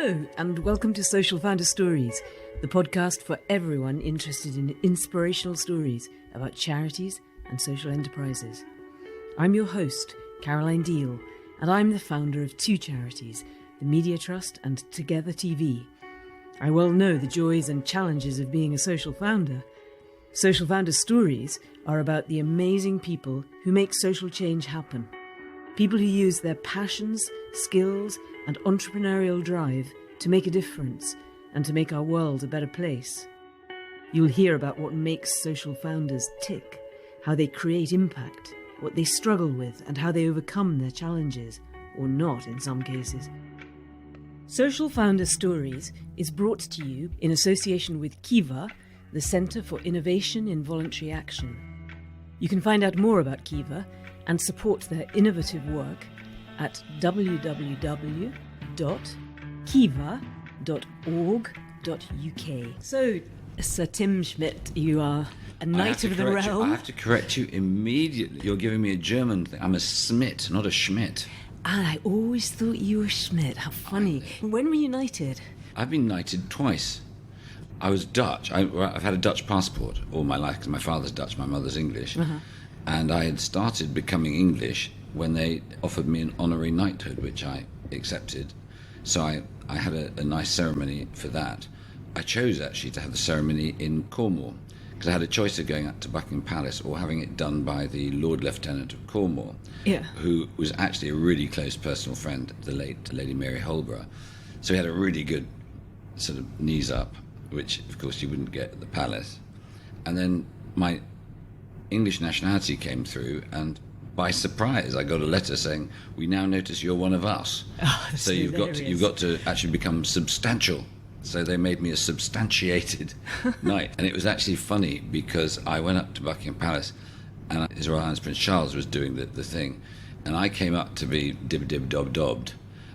Hello, and welcome to Social Founder Stories, the podcast for everyone interested in inspirational stories about charities and social enterprises. I'm your host, Caroline Deal, and I'm the founder of two charities, the Media Trust and Together TV. I well know the joys and challenges of being a social founder. Social Founder Stories are about the amazing people who make social change happen. People who use their passions, skills, and entrepreneurial drive to make a difference and to make our world a better place. You'll hear about what makes social founders tick, how they create impact, what they struggle with, and how they overcome their challenges, or not in some cases. Social Founder Stories is brought to you in association with Kiva, the Centre for Innovation in Voluntary Action. You can find out more about Kiva and support their innovative work at www.kiva.org.uk. So, Sir Tim Smit, you are a knight of the realm. I have to correct you immediately. You're giving me a German thing. I'm a Smit, not a Schmidt. I always thought you were Schmidt. How funny. When were you knighted? I've been knighted twice. I was Dutch. I've had a Dutch passport all my life because my father's Dutch, my mother's English. Uh-huh. And I had started becoming English when they offered me an honorary knighthood, which I accepted. So I had a nice ceremony for that. I chose actually to have the ceremony in Cornwall because I had a choice of going up to Buckingham Palace or having it done by the Lord Lieutenant of Cornwall, who was actually a really close personal friend of the late Lady Mary Holborough. So he had a really good sort of knees up, which of course you wouldn't get at the palace. And then my English nationality came through, and by surprise I got a letter saying, "We now notice you're one of us." Oh, so you've got to actually become substantial. So they made me a substantiated knight. And it was actually funny because I went up to Buckingham Palace and His Royal Highness Prince Charles was doing the thing, and I came up to be dib-dib-dob-dobbed,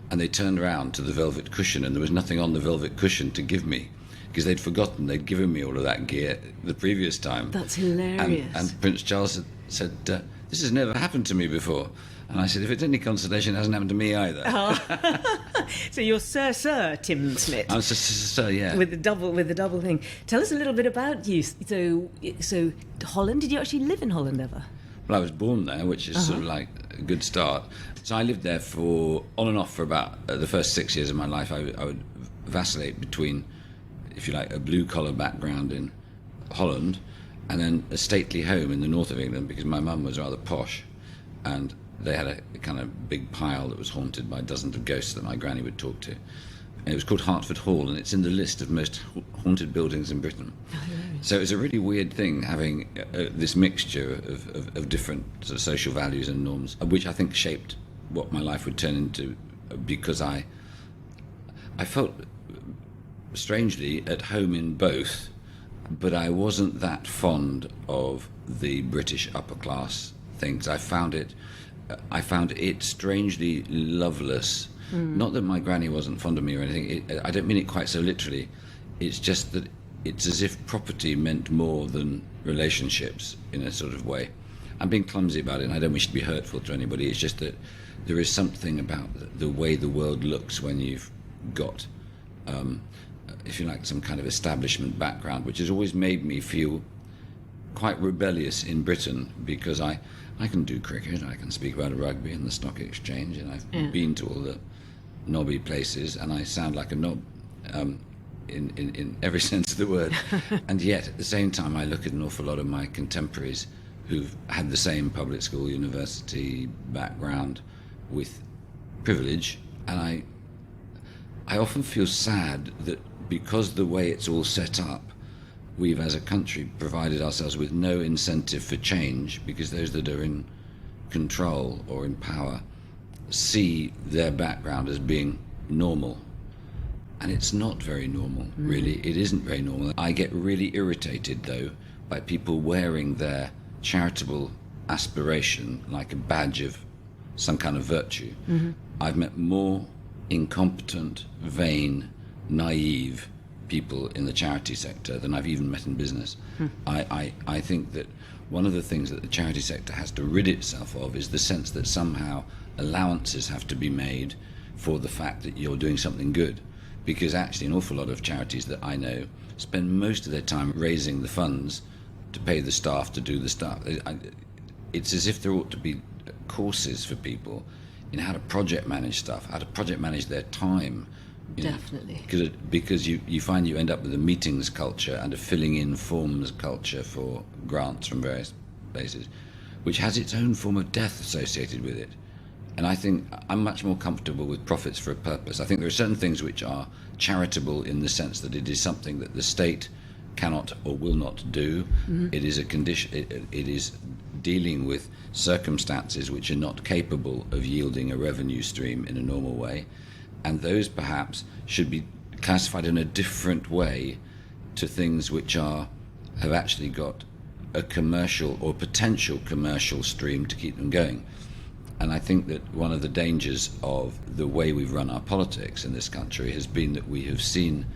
and they turned around to the velvet cushion and there was nothing on the velvet cushion to give me, because they'd forgotten they'd given me all of that gear the previous time. That's hilarious. And Prince Charles said, "This has never happened to me before." And I said, "If it's any consolation, it hasn't happened to me either." Oh. So you're Sir Tim Smit. I'm Sir, yeah. With the double thing. Tell us a little bit about you. So Holland. Did you actually live in Holland ever? Well, I was born there, which is sort of like a good start. So I lived there on and off for about the first 6 years of my life. I would vacillate between, if you like, a blue-collar background in Holland and then a stately home in the north of England, because my mum was rather posh, and they had a kind of big pile that was haunted by dozens of ghosts that my granny would talk to. And it was called Hertford Hall, and it's in the list of most haunted buildings in Britain. So it was a really weird thing having this mixture of different sort of social values and norms, which I think shaped what my life would turn into, because I felt strangely at home in both, but I wasn't that fond of the British upper class things. I found it strangely loveless. Not that my granny wasn't fond of me or anything. I don't mean it quite so literally. It's just that it's as if property meant more than relationships in a sort of way. I'm being clumsy about it, and I don't wish to be hurtful to anybody. It's just that there is something about the way the world looks when you've got, if you like, some kind of establishment background, which has always made me feel quite rebellious in Britain, because I can do cricket, I can speak about rugby and the stock exchange, and I've been to all the knobby places, and I sound like a knob in every sense of the word. And yet, at the same time, I look at an awful lot of my contemporaries who've had the same public school, university background with privilege, and I often feel sad that because the way it's all set up, we've as a country provided ourselves with no incentive for change, because those that are in control or in power see their background as being normal. And it's not very normal, really. It isn't very normal. I get really irritated, though, by people wearing their charitable aspiration like a badge of some kind of virtue. I've met more incompetent, vain, naive people in the charity sector than I've even met in business. I think that one of the things that the charity sector has to rid itself of is the sense that somehow allowances have to be made for the fact that you're doing something good. because actually an awful lot of charities that I know spend most of their time raising the funds to pay the staff to do the stuff. It's as if there ought to be courses for people in how to project manage stuff, how to project manage their time. Definitely. Because you find you end up with a meetings culture and a filling in forms culture for grants from various places, which has its own form of death associated with it. And I think I'm much more comfortable with profits for a purpose. I think there are certain things which are charitable in the sense that it is something that the state cannot or will not do. Mm-hmm. It is a condition. It is dealing with circumstances which are not capable of yielding a revenue stream in a normal way, and those perhaps should be classified in a different way to things which have actually got a commercial or potential commercial stream to keep them going. And I think that one of the dangers of the way we've run our politics in this country has been that we have seen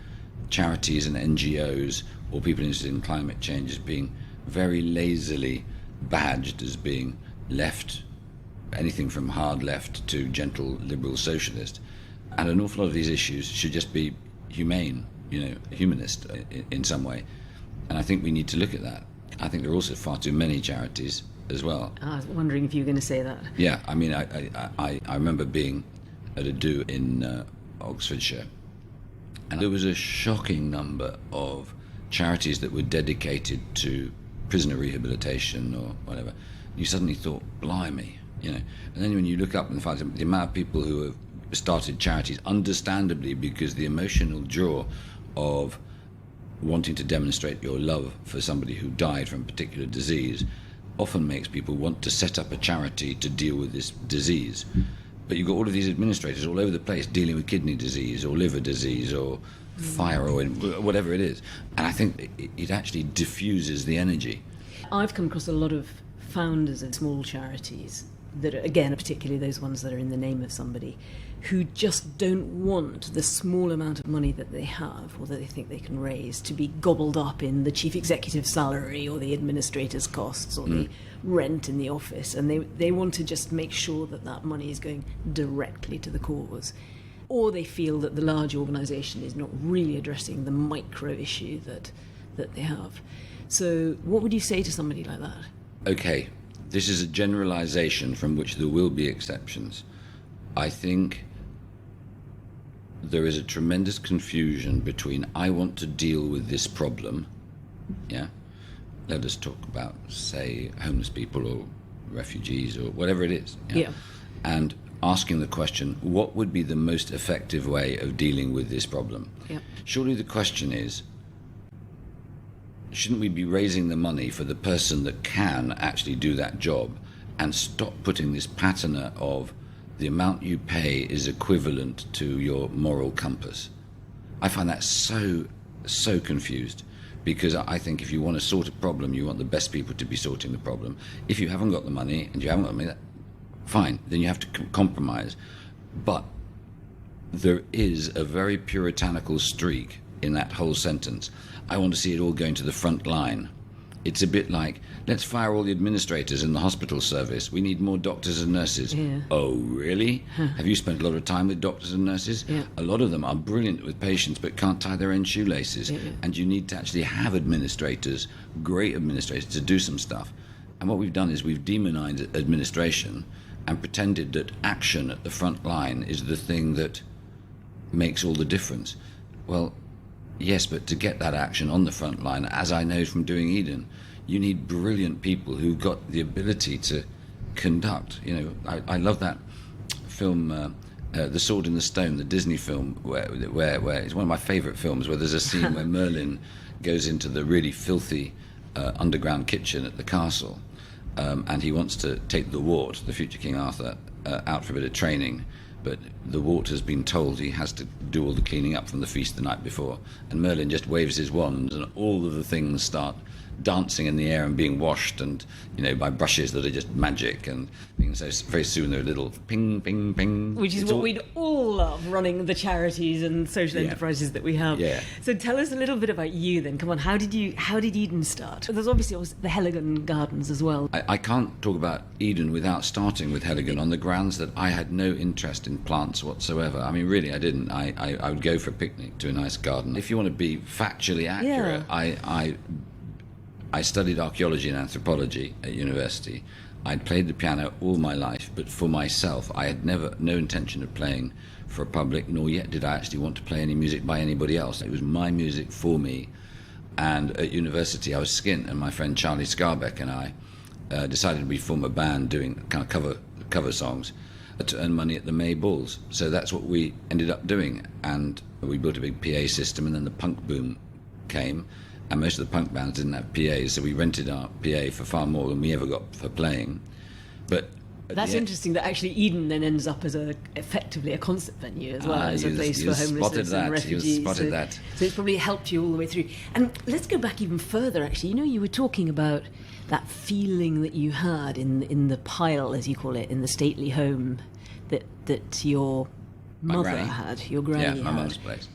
charities and NGOs or people interested in climate change as being very lazily badged as being left, anything from hard left to gentle liberal socialist. And an awful lot of these issues should just be humane, humanist in some way. And I think we need to look at that. I think there are also far too many charities as well. I was wondering if you were going to say that. Yeah, I mean, I remember being at a do in Oxfordshire, and there was a shocking number of charities that were dedicated to prisoner rehabilitation or whatever. You suddenly thought, blimey, And then when you look up and find the amount of people who have started charities, understandably, because the emotional draw of wanting to demonstrate your love for somebody who died from a particular disease often makes people want to set up a charity to deal with this disease. But you've got all of these administrators all over the place dealing with kidney disease or liver disease or fire or whatever it is. And I think it actually diffuses the energy. I've come across a lot of founders of small charities that are, again, particularly those ones that are in the name of somebody, who just don't want the small amount of money that they have or that they think they can raise to be gobbled up in the chief executive's salary or the administrator's costs or the rent in the office. And they want to just make sure that that money is going directly to the cause. Or they feel that the large organisation is not really addressing the micro issue that they have. So what would you say to somebody like that? Okay, this is a generalisation from which there will be exceptions. I think there is a tremendous confusion between I want to deal with this problem, let us talk about, say, homeless people or refugees or whatever it is, and asking the question, what would be the most effective way of dealing with this problem? Surely the question is, shouldn't we be raising the money for the person that can actually do that job and stop putting this pattern of the amount you pay is equivalent to your moral compass? I find that so confused, because I think if you want to sort a problem, you want the best people to be sorting the problem. If you haven't got the money, and you haven't got the money, fine, then you have to compromise. But there is a very puritanical streak in that whole sentence. I want to see it all going to the front line. It's a bit like, let's fire all the administrators in the hospital service. We need more doctors and nurses. Oh, really? Have you spent a lot of time with doctors and nurses? A lot of them are brilliant with patients but can't tie their own shoelaces. And you need to actually have administrators, great administrators, to do some stuff. And what we've done is we've demonized administration and pretended that action at the front line is the thing that makes all the difference. Well, yes, but to get that action on the front line, as I know from doing Eden, you need brilliant people who've got the ability to conduct. I love that film, The Sword in the Stone, the Disney film, where it's one of my favourite films, where there's a scene where Merlin goes into the really filthy underground kitchen at the castle, and he wants to take the wart, the future King Arthur, out for a bit of training. But the wart has been told he has to do all the cleaning up from the feast the night before. And Merlin just waves his wand and all of the things start dancing in the air and being washed, and by brushes that are just magic, and so very soon they're little ping, ping, ping. Which is what we'd all love, running the charities and social enterprises that we have. Yeah. So tell us a little bit about you then. Come on, how did Eden start? There's obviously the Helligan Gardens as well. I can't talk about Eden without starting with Helligan on the grounds that I had no interest in plants whatsoever. I mean, really, I didn't. I would go for a picnic to a nice garden. If you want to be factually accurate, I studied archaeology and anthropology at university. I'd played the piano all my life, but for myself, I had no intention of playing for a public, nor yet did I actually want to play any music by anybody else. It was my music for me. And at university, I was skint, and my friend Charlie Scarbeck and I decided we'd form a band doing kind of cover songs to earn money at the May Balls. So that's what we ended up doing. And we built a big PA system, and then the punk boom came. And most of the punk bands didn't have PAs, so we rented our PA for far more than we ever got for playing. But that's interesting that actually Eden then ends up as effectively a concert venue as well, as a place for homelessness and refugees. You spotted that. So it's probably helped you all the way through. And let's go back even further, actually. You were talking about that feeling that you had in the pile, as you call it, in the stately home that your mother had, your granny had. Yeah, my mother's place.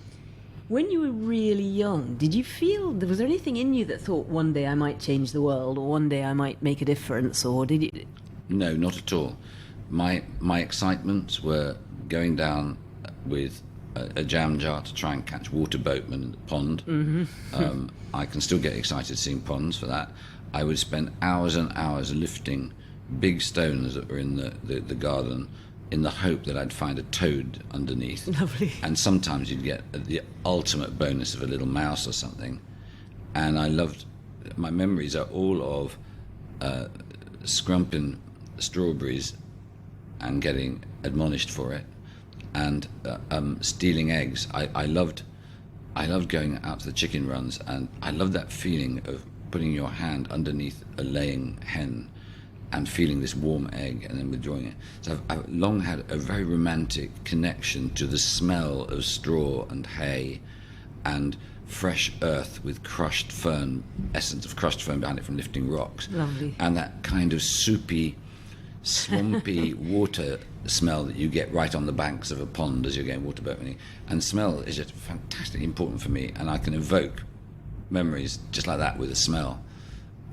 When you were really young, did you feel, was there anything in you that thought one day I might change the world, or one day I might make a difference, or did you? No, not at all. My excitements were going down with a jam jar to try and catch water boatmen in the pond. Mm-hmm. I can still get excited seeing ponds for that. I would spend hours and hours lifting big stones that were in the garden, in the hope that I'd find a toad underneath. Lovely. And sometimes you'd get the ultimate bonus of a little mouse or something. And my memories are all of scrumping strawberries and getting admonished for it, and stealing eggs. I loved going out to the chicken runs, and I loved that feeling of putting your hand underneath a laying hen and feeling this warm egg and then withdrawing it. So I've long had a very romantic connection to the smell of straw and hay and fresh earth with crushed fern, essence of crushed fern behind it from lifting rocks. Lovely. And that kind of soupy, swampy water smell that you get right on the banks of a pond as you're going water boating. And smell is just fantastically important for me, and I can evoke memories just like that with a smell.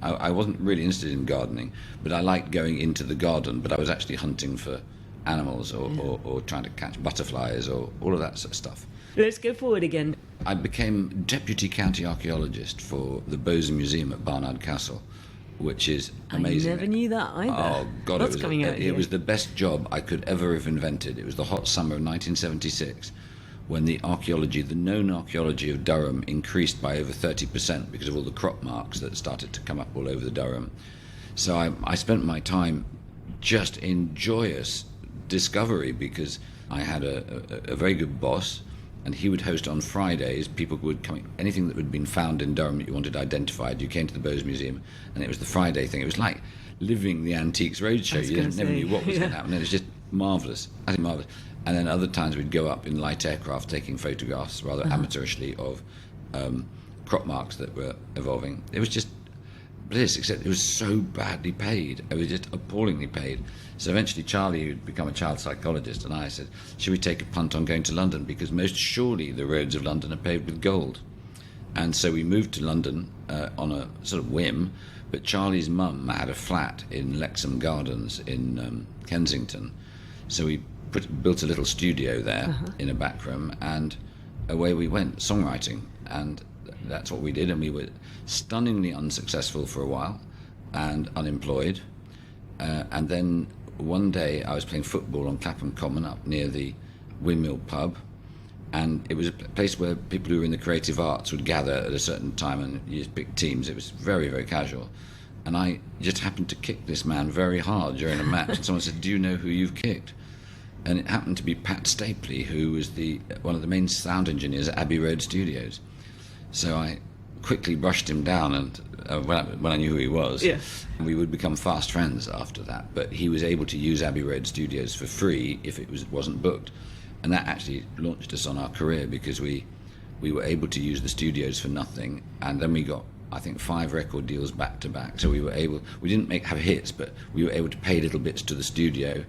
I wasn't really interested in gardening, but I liked going into the garden, but I was actually hunting for animals or trying to catch butterflies or all of that sort of stuff. Let's go forward again. I became deputy county archaeologist for the Bose Museum at Barnard Castle, which is amazing. I never knew that either. Oh, God, it was the best job I could ever have invented. It was the hot summer of 1976, when the known archaeology of Durham increased by over 30% because of all the crop marks that started to come up all over the Durham. So I spent my time just in joyous discovery, because I had a very good boss, and he would host on Fridays. People would come, anything that had been found in Durham that you wanted identified, you came to the Bose Museum, and it was the Friday thing. It was like living the Antiques Roadshow. You never knew what was going to happen. It was just marvellous, absolutely marvellous. And then other times we'd go up in light aircraft taking photographs, rather amateurishly, of crop marks that were evolving. It was just bliss, except it was so badly paid. It was just appallingly paid. So eventually Charlie, who'd become a child psychologist, and I said, should we take a punt on going to London? Because most surely the roads of London are paved with gold. And so we moved to London on a sort of whim, but Charlie's mum had a flat in Lexham Gardens in Kensington. So we built a little studio there in a back room, and away we went, songwriting. And that's what we did, and we were stunningly unsuccessful for a while and unemployed. And then one day I was playing football on Clapham Common up near the Windmill pub, and it was a place where people who were in the creative arts would gather at a certain time, and you just pick teams. It was very, very casual. And I just happened to kick this man very hard during a match, and someone said, do you know who you've kicked? And it happened to be Pat Stapley, who was one of the main sound engineers at Abbey Road Studios. So I quickly brushed him down, and when I knew who he was, we would become fast friends after that. But he was able to use Abbey Road Studios for free if it wasn't booked, and that actually launched us on our career, because we were able to use the studios for nothing, and then we got I think 5 record deals back to back. So we didn't have hits, but we were able to pay little bits to the studio,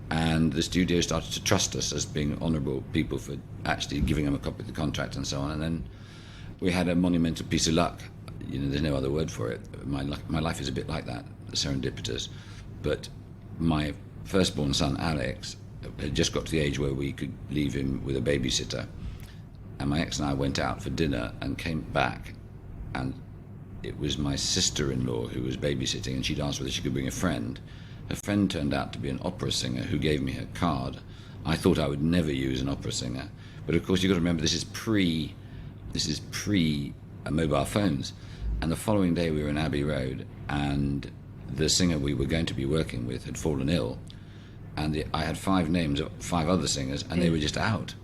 and the studio started to trust us as being honourable people for actually giving them a copy of the contract and so on. And then we had a monumental piece of luck. There's no other word for it. My life is a bit like that, serendipitous. But my firstborn son, Alex, had just got to the age where we could leave him with a babysitter. And my ex and I went out for dinner and came back, and it was my sister-in-law who was babysitting, and she'd asked whether she could bring a friend. Her friend turned out to be an opera singer who gave me her card. I thought I would never use an opera singer, but of course you've got to remember this is pre mobile phones. And the following day we were in Abbey Road, and the singer we were going to be working with had fallen ill, and I had 5 names of 5 other singers, and they were just out.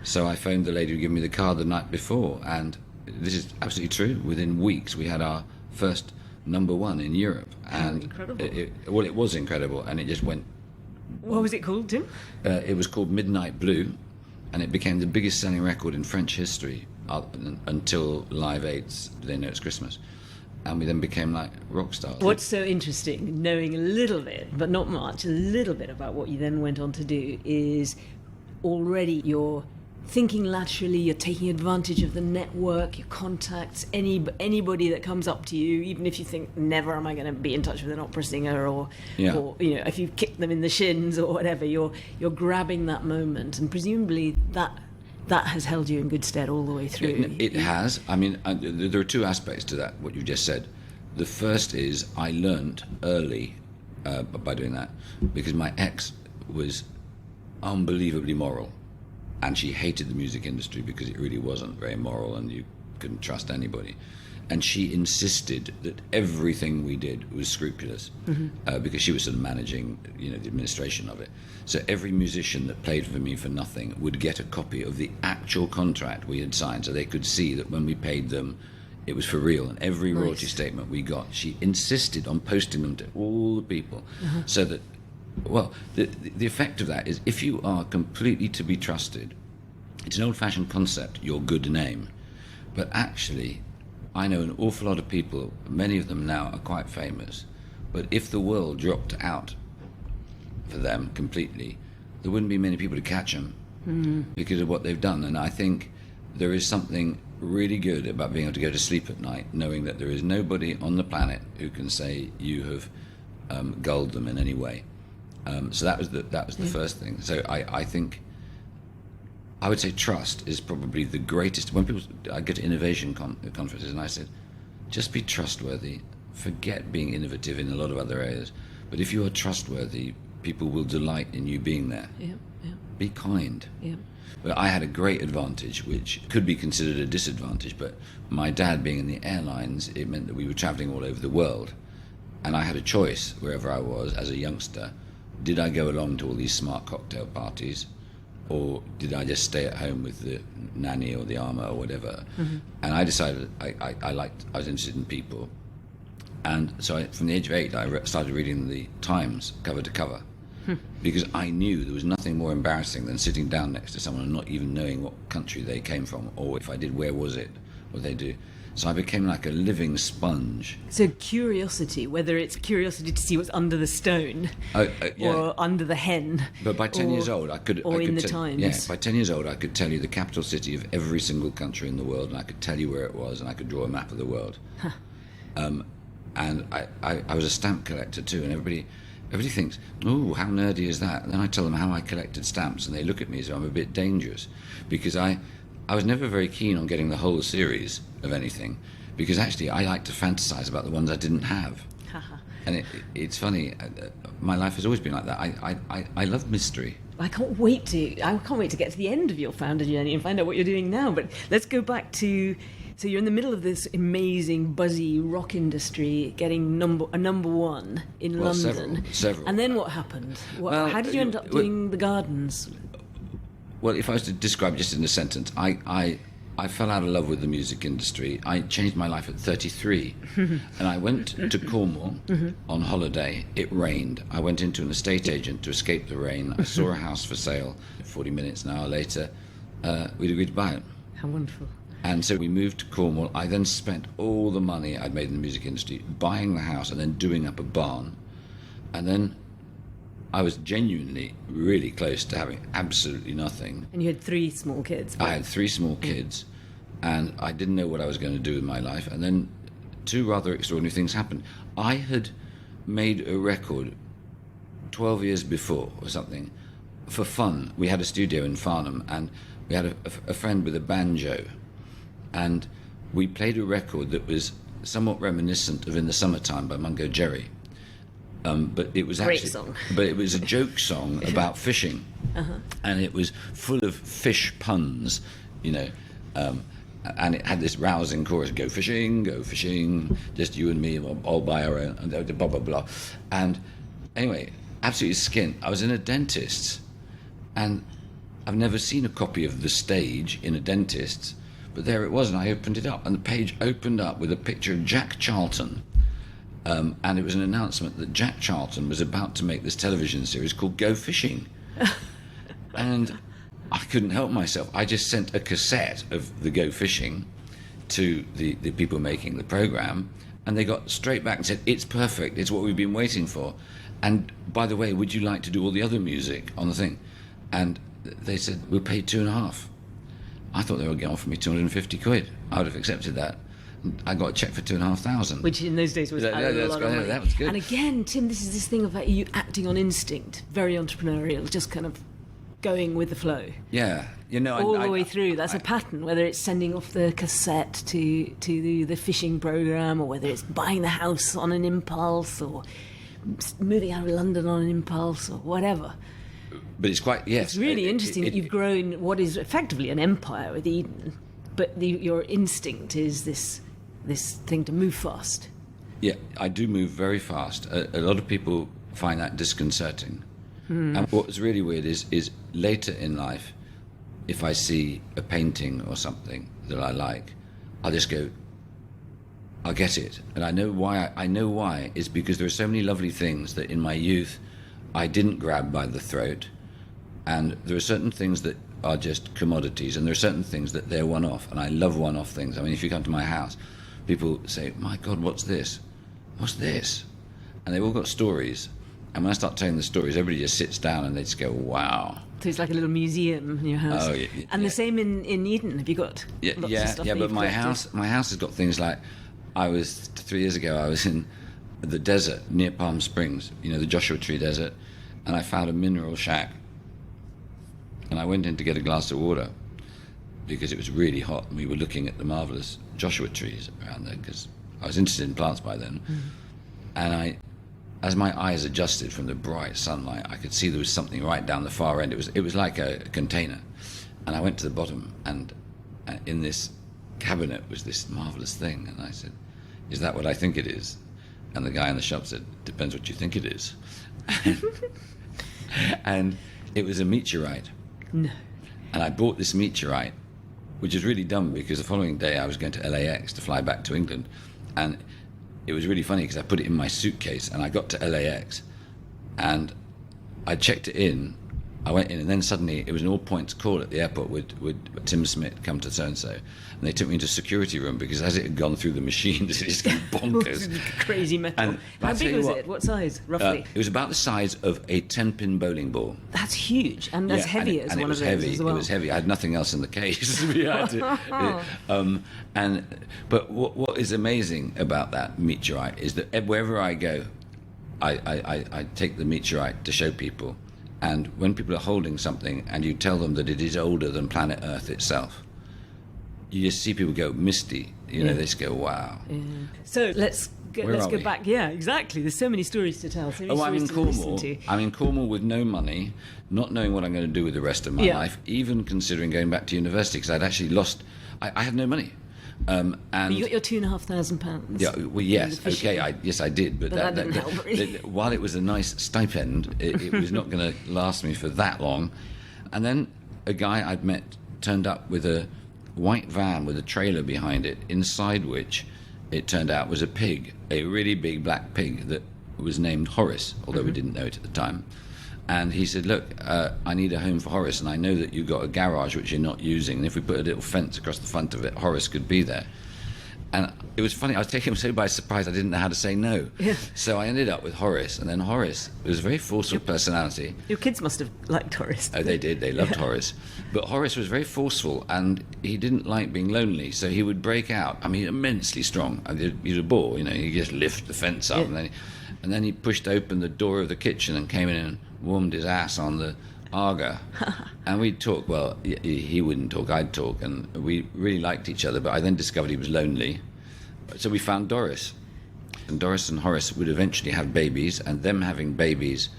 So I phoned the lady who gave me the card the night before, and this is absolutely true. Within weeks, we had our first #1 in Europe. And incredible. It was incredible, and it just went... What was it called, Tim? It was called Midnight Blue, and it became the biggest selling record in French history until Live 8's They Know It's Christmas. And we then became like rock stars. What's so interesting, knowing a little bit, but not much, a little bit about what you then went on to do, is already you're thinking laterally, you're taking advantage of the network, your contacts, anybody that comes up to you, even if you think, never am I going to be in touch with an opera singer, or if you kick them in the shins or whatever, you're grabbing that moment, and presumably that has held you in good stead all the way through. It has. I mean, there are 2 aspects to that, what you just said. The first is I learnt early by doing that, because my ex was unbelievably moral, and she hated the music industry because it really wasn't very moral and you couldn't trust anybody. And she insisted that everything we did was scrupulous, because she was sort of managing, the administration of it. So every musician that played for me for nothing would get a copy of the actual contract we had signed, so they could see that when we paid them, it was for real. And every royalty statement we got, she insisted on posting them to all the people, so that, well, the effect of that is, if you are completely to be trusted, it's an old-fashioned concept, your good name, but actually, I know an awful lot of people, many of them now are quite famous, but if the world dropped out for them completely, there wouldn't be many people to catch them because of what they've done. And I think there is something really good about being able to go to sleep at night knowing that there is nobody on the planet who can say you have gulled them in any way. So that was the first thing. So I think I would say trust is probably the greatest. When I go to innovation conferences, and I said, just be trustworthy. Forget being innovative in a lot of other areas. But if you are trustworthy, people will delight in you being there. Yeah. Be kind. Yeah. But I had a great advantage, which could be considered a disadvantage. But my dad being in the airlines, it meant that we were travelling all over the world. And I had a choice wherever I was as a youngster. Did I go along to all these smart cocktail parties, or did I just stay at home with the nanny or the ama or whatever? And I decided I was interested in people. And so from the age of 8, I started reading the Times cover to cover, because I knew there was nothing more embarrassing than sitting down next to someone and not even knowing what country they came from, or if I did, where was it, what they do. So I became like a living sponge. So curiosity, whether it's curiosity to see what's under the stone or under the hen. But by 10 years old, I could in the Times. Yeah, by 10 years old, I could tell you the capital city of every single country in the world, and I could tell you where it was, and I could draw a map of the world. And I was a stamp collector too, and everybody thinks, oh, how nerdy is that? And then I tell them how I collected stamps, and they look at me as though I'm a bit dangerous, because I was never very keen on getting the whole series of anything, because actually I like to fantasize about the ones I didn't have. And it's funny, my life has always been like that. I love mystery. I can't wait to get to the end of your founder journey and find out what you're doing now. But let's go back to, so you're in the middle of this amazing, buzzy rock industry, getting number 1 in London. Several. And then what happened? How did you end up doing the Gardens? Well, if I was to describe just in a sentence, I fell out of love with the music industry. I changed my life at 33. And I went to Cornwall on holiday. It rained. I went into an estate agent to escape the rain. I saw a house for sale. 40 minutes, an hour later, we'd agreed to buy it. How wonderful. And so we moved to Cornwall. I then spent all the money I'd made in the music industry buying the house and then doing up a barn. And then I was genuinely really close to having absolutely nothing. And you had 3 small kids. I had 3 small kids, and I didn't know what I was going to do with my life. And then 2 rather extraordinary things happened. I had made a record 12 years before or something for fun. We had a studio in Farnham, and we had a friend with a banjo, and we played a record that was somewhat reminiscent of In the Summertime by Mungo Jerry. But it was Great song. But it was a joke song about fishing, and it was full of fish puns, you know, and it had this rousing chorus: go fishing, just you and me, all by our own, and blah blah blah. And anyway, absolutely skint. I was in a dentist's, and I've never seen a copy of The Stage in a dentist's, but there it was, and I opened it up, and the page opened up with a picture of Jack Charlton. And it was an announcement that Jack Charlton was about to make this television series called Go Fishing. And I couldn't help myself. I just sent a cassette of the Go Fishing to the people making the programme, and they got straight back and said, it's perfect, it's what we've been waiting for. And by the way, would you like to do all the other music on the thing? And they said, we'll pay 2.5. I thought they were going to offer me 250 quid. I would have accepted that. I got a cheque for 2,500. Which in those days was a lot of money. That was good. And again, Tim, this is this thing about you acting on instinct, very entrepreneurial, just kind of going with the flow. Yeah, you know, all the way through. That's a pattern, whether it's sending off the cassette to the fishing programme, or whether it's buying the house on an impulse, or moving out of London on an impulse, or whatever. But it's quite, yes. It's really interesting that you've grown what is effectively an empire with Eden, but your instinct is this thing to move fast. Yeah, I do move very fast. A lot of people find that disconcerting. And what's really weird is later in life, if I see a painting or something that I like, I'll just go, I'll get it. And I know why. I know why. It's because there are so many lovely things that in my youth I didn't grab by the throat. And there are certain things that are just commodities, and there are certain things that they're one-off, and I love one-off things. I mean, if you come to my house, people say, my God, what's this? What's this? And they've all got stories. And when I start telling the stories, everybody just sits down and they just go, wow. So it's like a little museum in your house. Oh, yeah, and the same in Eden. Have you got lots of stuff? Yeah, but my house has got things like, 3 years ago, I was in the desert near Palm Springs, you know, the Joshua Tree Desert, and I found a mineral shack. And I went in to get a glass of water because it was really hot, and we were looking at the marvellous Joshua trees around there because I was interested in plants by then. And as my eyes adjusted from the bright sunlight, I could see there was something right down the far end. It was like a container. And I went to the bottom, and in this cabinet was this marvellous thing. And I said, is that what I think it is? And the guy in the shop said, depends what you think it is. And it was a meteorite. No. And I bought this meteorite, which is really dumb because the following day I was going to LAX to fly back to England. And it was really funny because I put it in my suitcase, and I got to LAX and I checked it in. I went in, and then suddenly it was an all-points call at the airport. Would Tim Smit come to so-and-so? And they took me into a security room because as it had gone through the machines, it just got bonkers. Crazy metal. How big was it? What size, roughly? It was about the size of a 10-pin bowling ball. That's huge, and as heavy as one of those as well. It was heavy. I had nothing else in the case. But what is amazing about that meteorite is that wherever I go, I take the meteorite to show people. And when people are holding something and you tell them that it is older than planet Earth itself, you just see people go misty. You know, they just go, wow. Yeah. So let's go back. Yeah, exactly. There's so many stories to tell. I'm in Cornwall. I'm in Cornwall with no money, not knowing what I'm going to do with the rest of my life, even considering going back to university because I'd actually lost. I had no money. And you got your £2,500. Yeah, well, yes, okay, yes, I did, but that didn't help, really. While it was a nice stipend, it was not going to last me for that long. And then a guy I'd met turned up with a white van with a trailer behind it, inside which it turned out was a pig, a really big black pig that was named Horace, although we didn't know it at the time. And he said, look, I need a home for Horace, and I know that you've got a garage which you're not using, and if we put a little fence across the front of it, Horace could be there. And it was funny, I was taken so by surprise I didn't know how to say no. Yeah. So I ended up with Horace, and then Horace was a very forceful personality. Your kids must have liked Horace. Oh, they did, they loved Horace. But Horace was very forceful, and he didn't like being lonely, so he would break out. I mean, immensely strong. I mean, he was a bore, he just lift the fence up, and then he pushed open the door of the kitchen and came in and warmed his ass on the Arga, and we'd talk. Well, he wouldn't talk, I'd talk, and we really liked each other, but I then discovered he was lonely, so we found Doris, and Doris and Horace would eventually have babies, and them having babies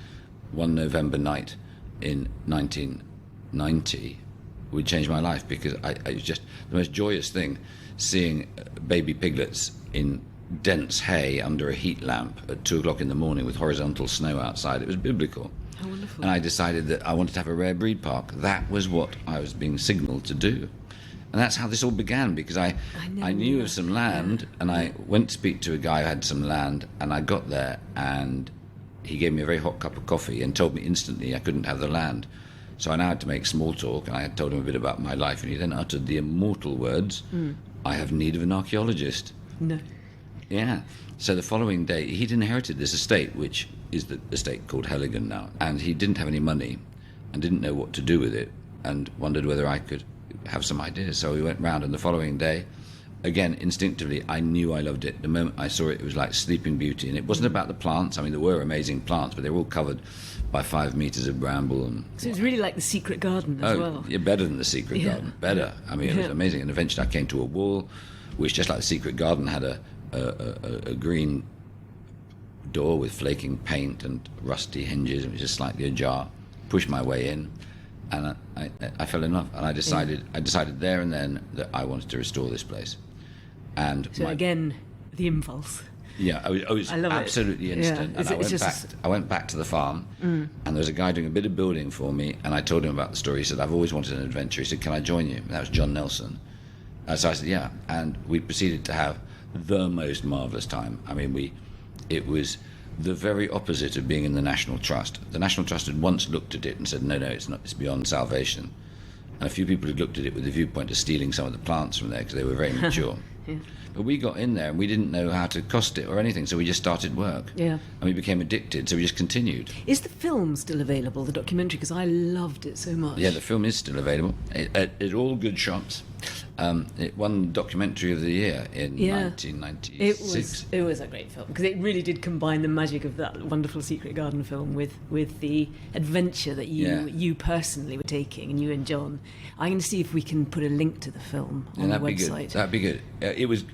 one November night in 1990 would change my life, because it was just the most joyous thing, seeing baby piglets in dense hay under a heat lamp at 2 o'clock in the morning with horizontal snow outside. It was biblical. How wonderful. And I decided that I wanted to have a rare breed park. That was what I was being signalled to do. And that's how this all began, because I knew of some land, and I went to speak to a guy who had some land, and I got there, and he gave me a very hot cup of coffee and told me instantly I couldn't have the land. So I now had to make small talk, and I had told him a bit about my life, and he then uttered the immortal words, I have need of an archaeologist. No. Yeah. So the following day, he'd inherited this estate, which is the estate called Helligan now, and he didn't have any money and didn't know what to do with it, and wondered whether I could have some ideas. So we went round, and the following day, again, instinctively, I knew I loved it. The moment I saw it, it was like Sleeping Beauty, and it wasn't about the plants. I mean, there were amazing plants, but they were all covered by 5 meters of bramble. And so it's really like the secret garden as well. Yeah, better than the secret garden. Better. I mean, it was amazing. And eventually I came to a wall, which, just like the secret garden, had a green door with flaking paint and rusty hinges. It was just slightly ajar. Pushed my way in, and I fell in love. And I decided there and then that I wanted to restore this place. And so again, the impulse. Yeah, I was absolutely instant. Yeah. And I went back to the farm, and there was a guy doing a bit of building for me, and I told him about the story. He said, I've always wanted an adventure. He said, can I join you? And that was John Nelson. So I said, yeah. And we proceeded to have the most marvellous time. I mean, it was the very opposite of being in the National Trust. The National Trust had once looked at it and said, no, it's not, it's beyond salvation. And a few people had looked at it with the viewpoint of stealing some of the plants from there because they were very mature. Yeah. But we got in there and we didn't know how to cost it or anything, so we just started work. Yeah. And we became addicted, so we just continued. Is the film still available, the documentary? Because I loved it so much. Yeah, the film is still available at all good shops. It won Documentary of the Year in 1996. It was a great film, because it really did combine the magic of that wonderful Secret Garden film with the adventure that you personally were taking, and you and John. I'm going to see if we can put a link to the film on the website. That'd be good.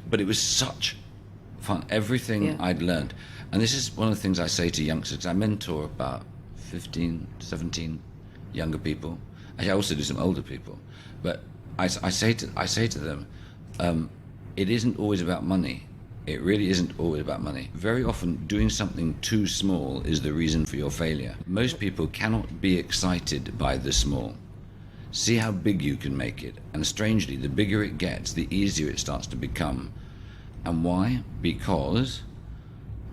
But it was such fun. Everything I'd learned. And this is one of the things I say to youngsters. I mentor about 15, 17 younger people. Actually, I also do some older people. But I say to them, it isn't always about money. It really isn't always about money. Very often, doing something too small is the reason for your failure. Most people cannot be excited by the small. See how big you can make it. And strangely, the bigger it gets, the easier it starts to become. And why? Because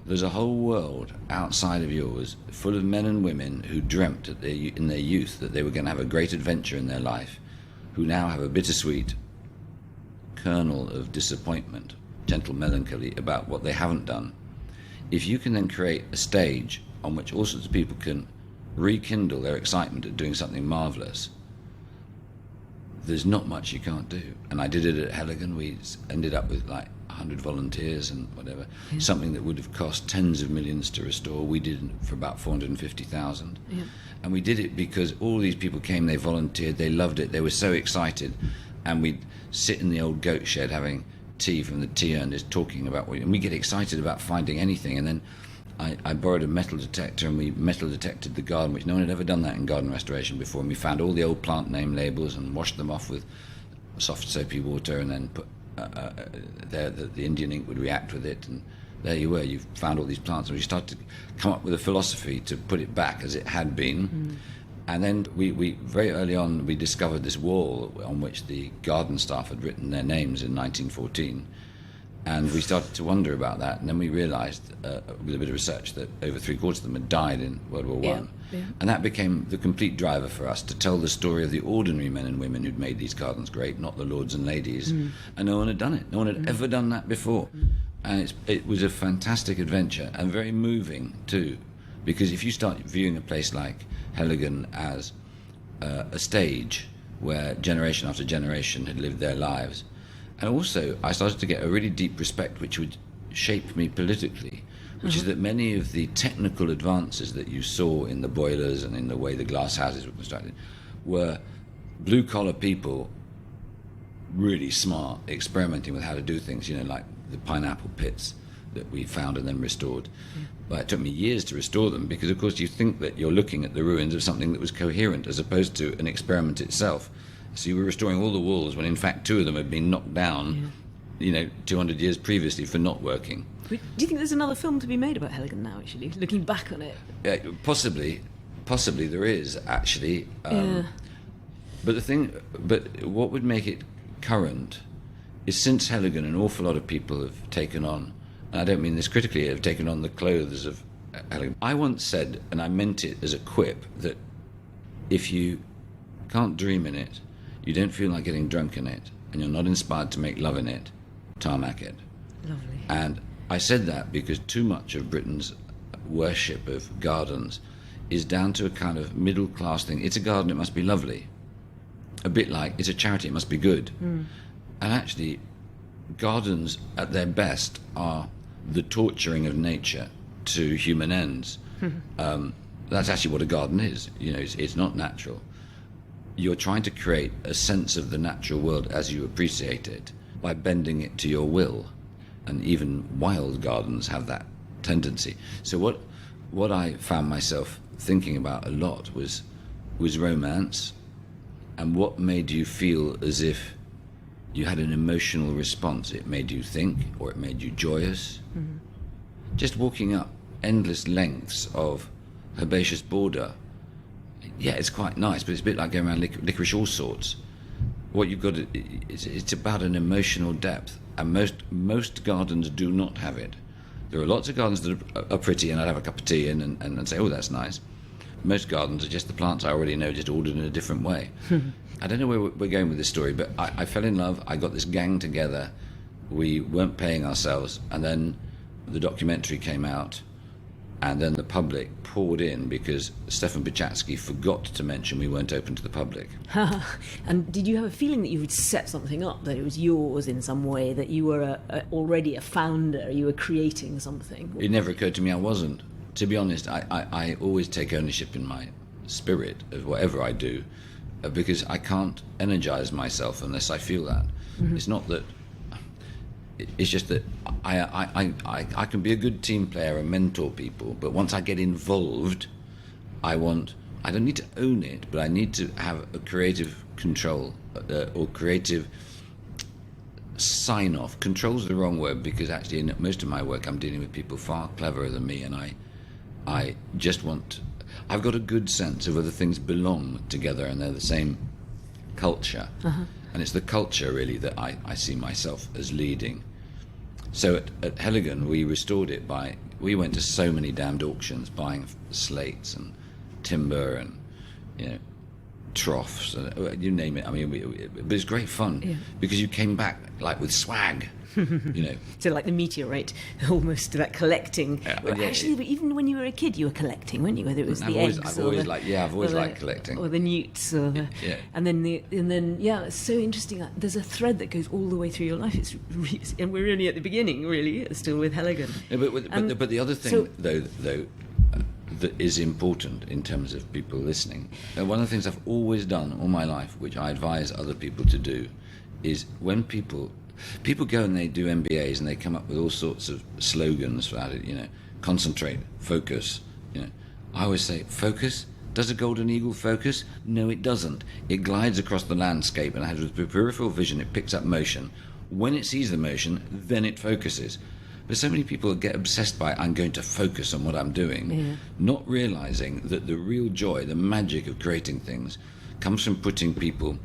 there's a whole world outside of yours full of men and women who dreamt in their youth that they were going to have a great adventure in their life, who now have a bittersweet kernel of disappointment, gentle melancholy about what they haven't done. If you can then create a stage on which all sorts of people can rekindle their excitement at doing something marvellous, there's not much you can't do. And I did it at Helligan. We ended up with like 100 volunteers and whatever. Yeah. Something that would have cost tens of millions to restore. We did it for about 450,000. Yeah. And we did it because all these people came, they volunteered, they loved it, they were so excited. And we'd sit in the old goat shed having tea from the tea urn, just talking about and we get excited about finding anything. And then I borrowed a metal detector, and we metal detected the garden, which no one had ever done that in garden restoration before. And we found all the old plant name labels and washed them off with soft soapy water, and then put the Indian ink would react with it, and there you were. You found all these plants, and we started to come up with a philosophy to put it back as it had been. Mm. And then we very early on we discovered this wall on which the garden staff had written their names in 1914. And we started to wonder about that, and then we realised, with a bit of research, that over 3/4 of them had died in World War One. Yeah. And that became the complete driver for us to tell the story of the ordinary men and women who'd made these gardens great, not the lords and ladies. And no one had done it. No one had ever done that before. And it was a fantastic adventure, and very moving too, because if you start viewing a place like Helligan as a stage where generation after generation had lived their lives, and also I started to get a really deep respect which would shape me politically, which is that many of the technical advances that you saw in the boilers and in the way the glass houses were constructed were blue-collar people, really smart, experimenting with how to do things, like the pineapple pits that we found and then restored. But it took me years to restore them because, of course, you think that you're looking at the ruins of something that was coherent as opposed to an experiment itself. So you were restoring all the walls when, in fact, 2 of them had been knocked down, 200 years previously for not working. Do you think there's another film to be made about Helligan now, actually, looking back on it? Possibly there is, actually. But what would make it current is, since Helligan, an awful lot of people have taken on, and I don't mean this critically, have taken on the clothes of Helligan. I once said, and I meant it as a quip, that if you can't dream in it, you don't feel like getting drunk in it, and you're not inspired to make love in it, tarmac it. Lovely. And I said that because too much of Britain's worship of gardens is down to a kind of middle-class thing. It's a garden, it must be lovely. A bit like, it's a charity, it must be good. And actually, gardens at their best are the torturing of nature to human ends. That's actually what a garden is. It's not natural. You're trying to create a sense of the natural world as you appreciate it by bending it to your will. And even wild gardens have that tendency. So what I found myself thinking about a lot was romance, and what made you feel as if you had an emotional response. It made you think, or it made you joyous. Just walking up endless lengths of herbaceous border, it's quite nice, but it's a bit like going around licorice all sorts. What you've got, it's about an emotional depth, and most gardens do not have it. There are lots of gardens that are pretty, and I'd have a cup of tea in and say, oh, that's nice. Most gardens are just the plants I already know, just ordered in a different way. I don't know where we're going with this story, but I fell in love. I got this gang together. We weren't paying ourselves, and then the documentary came out, and then the public poured in because Stefan Bichatsky forgot to mention we weren't open to the public. And did you have a feeling that you would set something up, that it was yours in some way, that you were already a founder, you were creating something? It never occurred to me I wasn't. To be honest, I always take ownership in my spirit of whatever I do, because I can't energize myself unless I feel that. It's not that... It's just that I can be a good team player and mentor people, but once I get involved, I don't need to own it, but I need to have a creative control or creative sign-off. Control's the wrong word, because actually in most of my work I'm dealing with people far cleverer than me, and I just want... I've got a good sense of whether things belong together and they're the same culture. And it's the culture, really, that I see myself as leading. So at Helligan, we restored it we went to so many damned auctions, buying slates and timber and, troughs, and you name it. I mean, but it's great fun, because you came back, with swag. So like the meteorite, almost that collecting. Actually, but even when you were a kid, you were collecting, weren't you? Whether it was eggs, I've always liked collecting, or the newts, or the, and then it's so interesting. There's a thread that goes all the way through your life. It's really, and we're only at the beginning, really, still with Helligan. But the other thing, though, that is important in terms of people listening. One of the things I've always done all my life, which I advise other people to do, is when people go and they do MBAs and they come up with all sorts of slogans for it, concentrate, focus. I always say, focus? Does a golden eagle focus? No, it doesn't. It glides across the landscape and has with peripheral vision, it picks up motion. When it sees the motion, then it focuses. But so many people get obsessed by, I'm going to focus on what I'm doing, not realizing that the real joy, the magic of creating things, comes from putting people...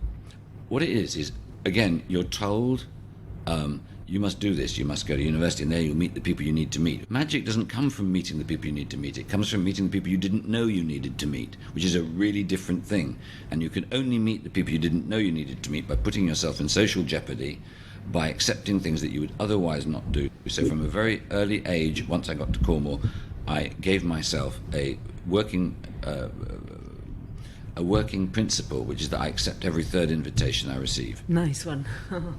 What it is, again, you're told... you must do this, you must go to university, and there you'll meet the people you need to meet. Magic doesn't come from meeting the people you need to meet. It comes from meeting the people you didn't know you needed to meet, which is a really different thing. And you can only meet the people you didn't know you needed to meet by putting yourself in social jeopardy, by accepting things that you would otherwise not do. So from a very early age, once I got to Cornwall, I gave myself a working principle, which is that I accept every third invitation I receive. Nice one.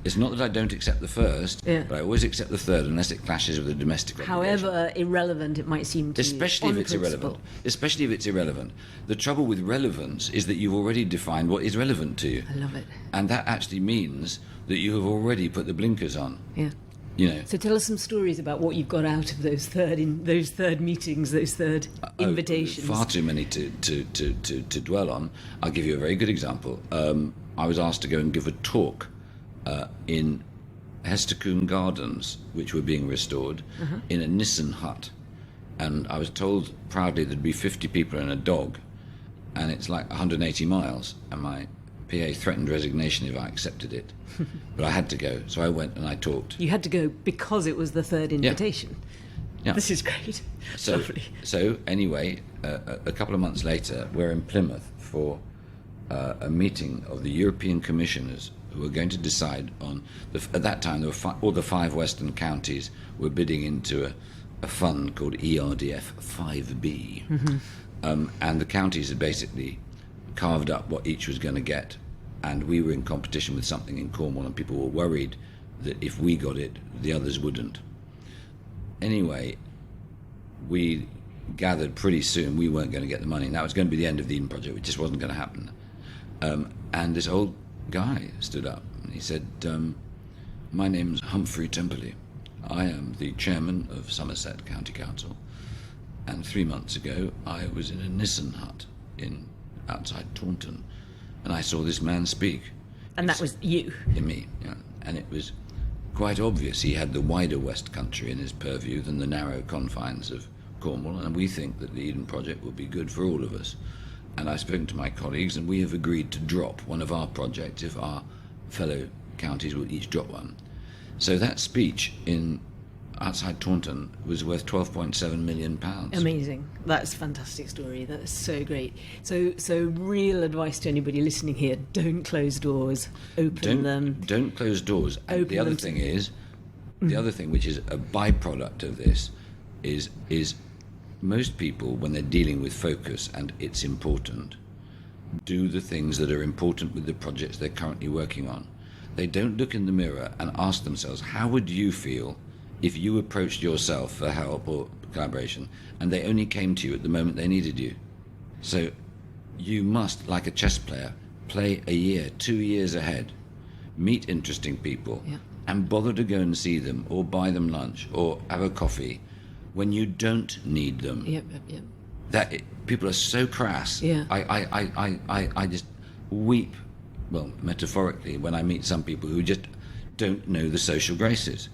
It's not that I don't accept the first, Yeah. but I always accept the third unless it clashes with a domestic obligation. However irrelevant it might seem to you. Especially if it's irrelevant. Especially if it's irrelevant. The trouble with relevance is that you've already defined what is relevant to you. I love it. And that actually means that you have already put the blinkers on. Yeah. You know. So tell us some stories about what you've got out of those third meetings, those third invitations. Far too many to dwell on. I'll give you a very good example. I was asked to go and give a talk in Hesticombe Gardens, which were being restored, in a Nissen hut. And I was told proudly there'd be 50 people and a dog, and it's like 180 miles, and my PA threatened resignation if I accepted it. But I had to go, so I went and I talked. You had to go because it was the third invitation. Yeah. This is great. Lovely. So anyway, a couple of months later, we're in Plymouth for a meeting of the European commissioners who were going to decide on... at that time, there were all the 5 western counties were bidding into a fund called ERDF 5B. And the counties had basically carved up what each was going to get, and we were in competition with something in Cornwall, and people were worried that if we got it, the others wouldn't. Anyway, we gathered pretty soon we weren't going to get the money. That was going to be the end of the Eden project. It just wasn't going to happen. And this old guy stood up and he said, my name's Humphrey Temperley. I am the chairman of Somerset County Council, and 3 months ago I was in a Nissen hut outside Taunton, and I saw this man speak. And that was you? In me, yeah. And it was quite obvious he had the wider West Country in his purview than the narrow confines of Cornwall, and we think that the Eden Project will be good for all of us. And I've spoken to my colleagues, and we have agreed to drop one of our projects if our fellow counties will each drop one. So that speech outside Taunton was worth £12.7 million. Amazing. That's a fantastic story. That's so great. So real advice to anybody listening here: don't close doors, open them. Don't close doors. And the other thing is, the other thing which is a byproduct of this is most people, when they're dealing with focus and it's important, do the things that are important with the projects they're currently working on. They don't look in the mirror and ask themselves, how would you feel if you approached yourself for help or collaboration and they only came to you at the moment they needed you? So you must, like a chess player, play a year, 2 years ahead, meet interesting people, and bother to go and see them or buy them lunch or have a coffee when you don't need them. Yep. People are so crass. Yeah. I just weep, well, metaphorically, when I meet some people who just don't know the social graces.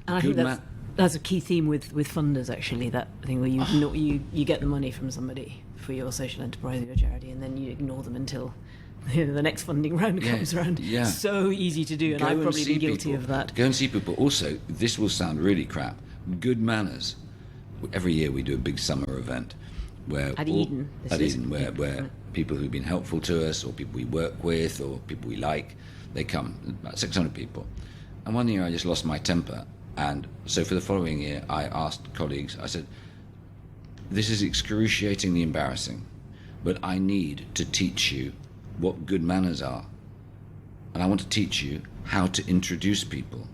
And I think that's a key theme with funders, actually, that thing where you get the money from somebody for your social enterprise or your charity, and then you ignore them until the next funding round comes around. Yeah. So easy to do, and I've probably been guilty of that. Go and see people. Also, this will sound really crap, good manners. Every year we do a big summer event where where people who've been helpful to us, or people we work with, or people we like, they come, about 600 people. And one year I just lost my temper, and so for the following year I asked colleagues, I said, this is excruciatingly embarrassing, but I need to teach you what good manners are, and I want to teach you how to introduce people.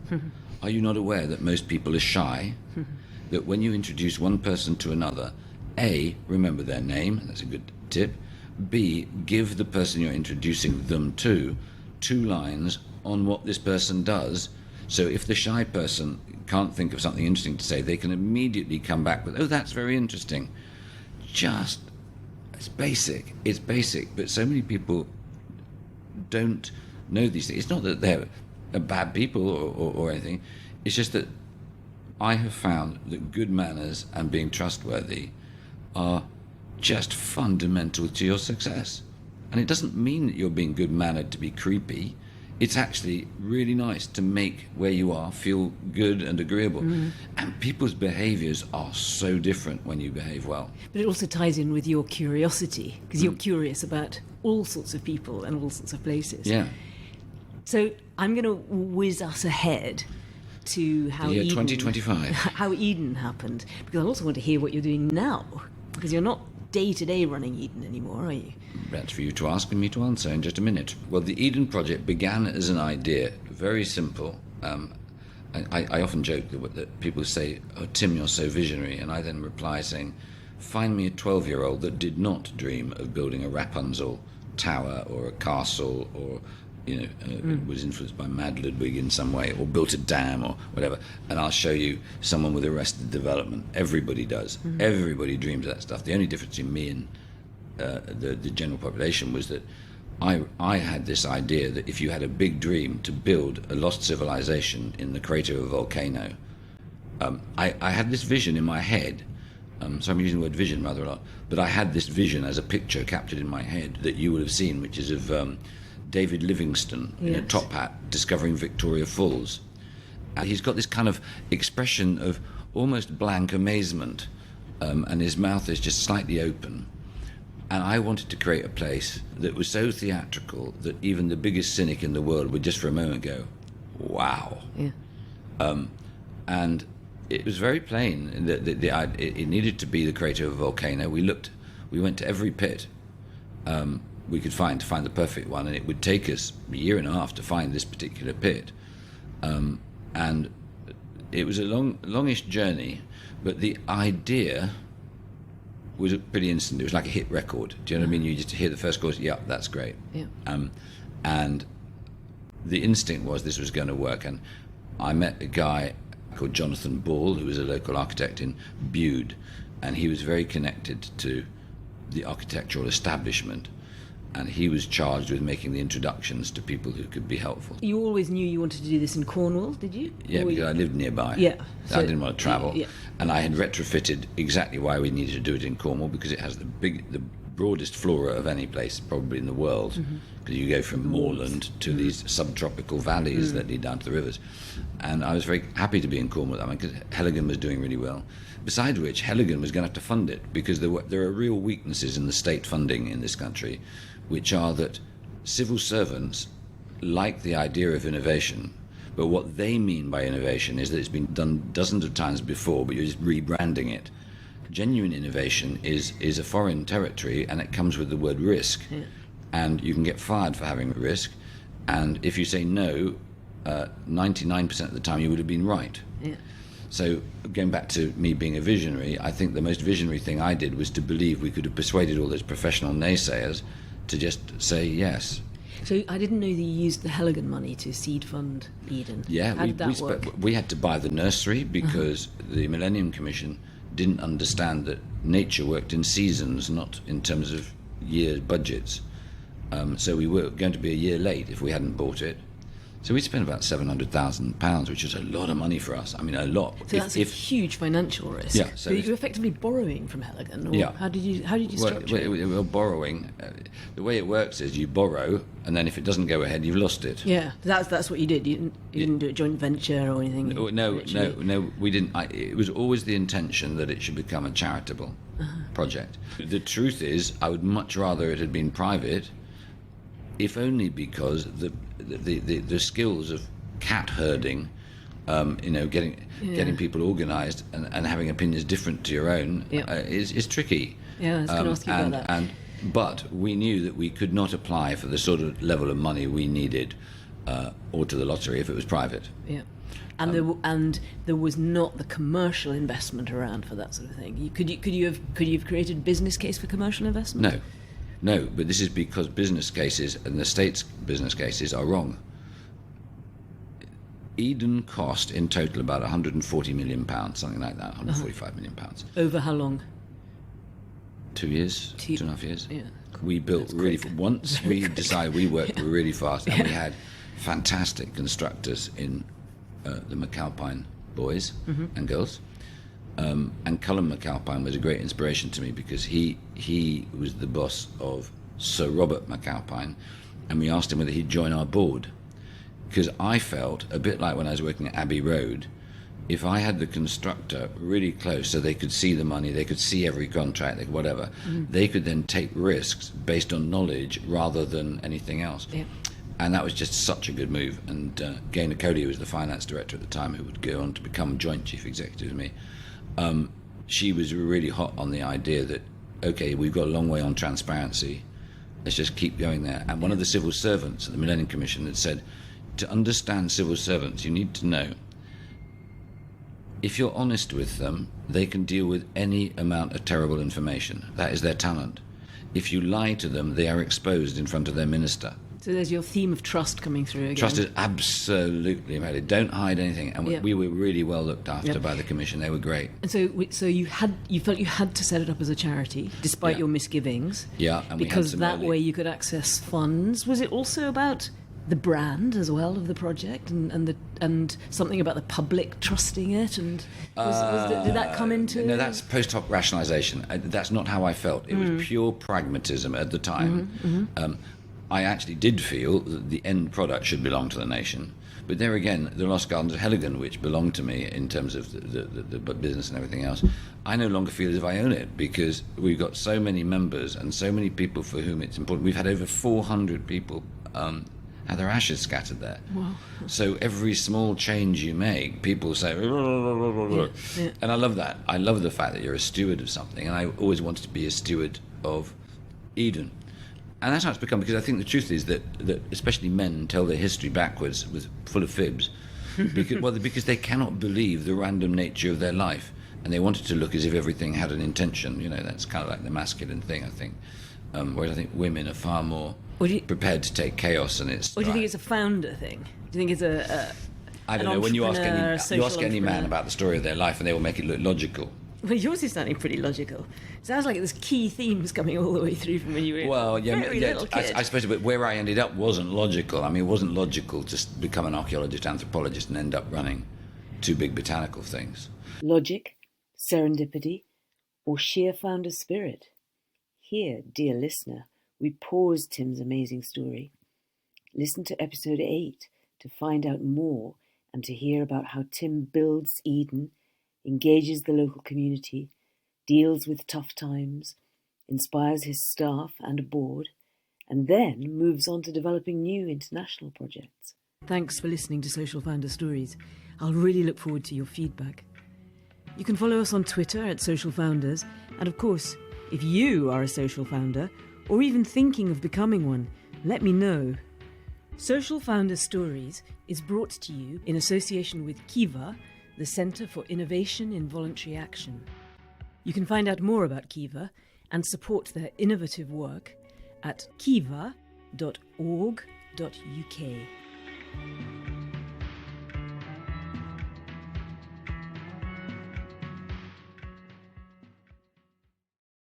Are you not aware that most people are shy? That when you introduce one person to another, A, remember their name, that's a good tip. B, give the person you're introducing them to 2 lines on what this person does, so if the shy person can't think of something interesting to say, they can immediately come back with, oh, that's very interesting. It's basic, but so many people don't know these things. It's not that they're bad people or anything, it's just that I have found that good manners and being trustworthy are just fundamental to your success. And it doesn't mean that you're being good-mannered to be creepy. it's actually really nice to make where you are feel good and agreeable. And people's behaviours are so different when you behave well. But it also ties in with your curiosity, because you're curious about all sorts of people and all sorts of places. Yeah. So I'm going to whiz us ahead to how The year Eden, 2025. how Eden happened, because I also want to hear what you're doing now, because you're not day-to-day running Eden anymore, are you? That's for you to ask and me to answer in just a minute. Well, the Eden Project began as an idea, very simple. I often joke that people say, "Oh, Tim, you're so visionary," and I then reply saying, "Find me a 12-year-old that did not dream of building a Rapunzel tower or a castle, or was influenced by Mad Ludwig in some way, or built a dam or whatever, and I'll show you someone with arrested development." Everybody does. Everybody dreams of that stuff. The only difference in me and the general population was that I had this idea that if you had a big dream to build a lost civilization in the crater of a volcano, I had this vision in my head. So I'm using the word vision rather a lot, but I had this vision as a picture captured in my head that you would have seen, which is of David Livingstone in a top hat discovering Victoria Falls. And he's got this kind of expression of almost blank amazement, and his mouth is just slightly open. And I wanted to create a place that was so theatrical that even the biggest cynic in the world would just for a moment go, wow. Yeah. And it was very plain. It needed to be the crater of a volcano. We went to every pit we could find to find the perfect one, and it would take us a year and a half to find this particular pit. And it was a longish journey, but the idea was pretty instant. It was like a hit record. Do you know what I mean? You just hear the first chorus, yeah, that's great. Yeah. And the instinct was this was going to work. And I met a guy called Jonathan Ball, who was a local architect in Bude, and he was very connected to the architectural establishment. And he was charged with making the introductions to people who could be helpful. You always knew you wanted to do this in Cornwall, did you? Yeah, because I lived nearby. Yeah. So I didn't want to travel. Yeah. And I had retrofitted exactly why we needed to do it in Cornwall, because it has the broadest flora of any place probably in the world. Because you go from moorland to these subtropical valleys that lead down to the rivers. And I was very happy to be in Cornwall, because Helligan was doing really well. Besides which, Helligan was going to have to fund it, because there are real weaknesses in the state funding in this country, which are that civil servants like the idea of innovation, but what they mean by innovation is that it's been done dozens of times before, but you're just rebranding it. Genuine innovation is a foreign territory, and it comes with the word risk. Yeah. And you can get fired for having risk, and if you say no, 99% of the time you would have been right. Yeah. So going back to me being a visionary, I think the most visionary thing I did was to believe we could have persuaded all those professional naysayers to just say yes. So I didn't know that you used the Helligan money to seed fund Eden. Yeah, How did that work? We had to buy the nursery because the Millennium Commission didn't understand that nature worked in seasons, not in terms of year budgets. So we were going to be a year late if we hadn't bought it. So we spent about £700,000, which is a lot of money for us. I mean, a lot. So that's a huge financial risk. Yeah. So you're effectively borring from Helligan, or yeah. How did you structure it? We're borrowing. The way it works is you borrow, and then if it doesn't go ahead, you've lost it. Yeah, that's what you did. You didn't do a joint venture or anything. No, we didn't. It was always the intention that it should become a charitable project. The truth is, I would much rather it had been private, if only because the skills of cat herding, getting people organised and having opinions different to your own is tricky. Yeah, I was going to ask you about that. But we knew that we could not apply for the sort of level of money we needed, or to the lottery if it was private. Yeah. And there was not the commercial investment around for that sort of thing. Could you have created a business case for commercial investment? No, but this is because business cases and the state's business cases are wrong. Eden cost in total about £140 million, something like that, £145 million. Over how long? 2 years, 2.5 years. Yeah. We built once we decided we worked really fast, and we had fantastic constructors in the McAlpine boys and girls. And Cullen McAlpine was a great inspiration to me because he was the boss of Sir Robert McAlpine, and we asked him whether he'd join our board. because I felt, a bit like when I was working at Abbey Road, if I had the constructor really close so they could see the money, they could see every contract, whatever, they could then take risks based on knowledge rather than anything else. Yeah. And that was just such a good move. And Gaynor Cody, who was the finance director at the time, who would go on to become joint chief executive with me, she was really hot on the idea that, okay, we've got a long way on transparency, let's just keep going there. And one of the civil servants at the Millennium Commission had said, to understand civil servants, you need to know, if you're honest with them, they can deal with any amount of terrible information. That is their talent. If you lie to them, they are exposed in front of their minister. So there's your theme of trust coming through again. Trust is absolutely important. Don't hide anything. And we were really well looked after by the Commission. They were great. And so you felt you had to set it up as a charity, despite your misgivings. Yeah, and because that way you could access funds. Was it also about the brand as well of the project, and something about the public trusting it, and did that come into? No, that's Postop Rationalisation. That's not how I felt. It was pure pragmatism at the time. I actually did feel that the end product should belong to the nation, but there again, the Lost Gardens of Helligan, which belonged to me in terms of the business and everything else, I no longer feel as if I own it, because we've got so many members and so many people for whom it's important. We've had over 400 people have their ashes scattered there. Wow. So every small change you make, people say, and I love that. I love the fact that you're a steward of something, and I always wanted to be a steward of Eden. And that's how it's become, because I think the truth is that especially men tell their history backwards, full of fibs, because they cannot believe the random nature of their life, and they want it to look as if everything had an intention. You know, that's kind of like the masculine thing, I think. Whereas I think women are far more prepared to take chaos and its. Or do you think it's a founder thing? Do you think it's I don't know. When you ask any man about the story of their life, and they will make it look logical. Well, yours is sounding pretty logical. Sounds like there's key themes coming all the way through from when you were little kid. I suppose, but where I ended up wasn't logical. I mean, it wasn't logical to become an archaeologist, anthropologist, and end up running two big botanical things. Logic, serendipity, or sheer founder spirit? Here, dear listener, we pause Tim's amazing story. Listen to episode 8 to find out more and to hear about how Tim builds Eden, engages the local community, deals with tough times, inspires his staff and board, and then moves on to developing new international projects. Thanks for listening to Social Founder Stories. I'll really look forward to your feedback. You can follow us on Twitter at Social Founders, and of course, if you are a social founder, or even thinking of becoming one, let me know. Social Founder Stories is brought to you in association with Kiva, the Centre for Innovation in Voluntary Action. You can find out more about Kiva and support their innovative work at kiva.org.uk.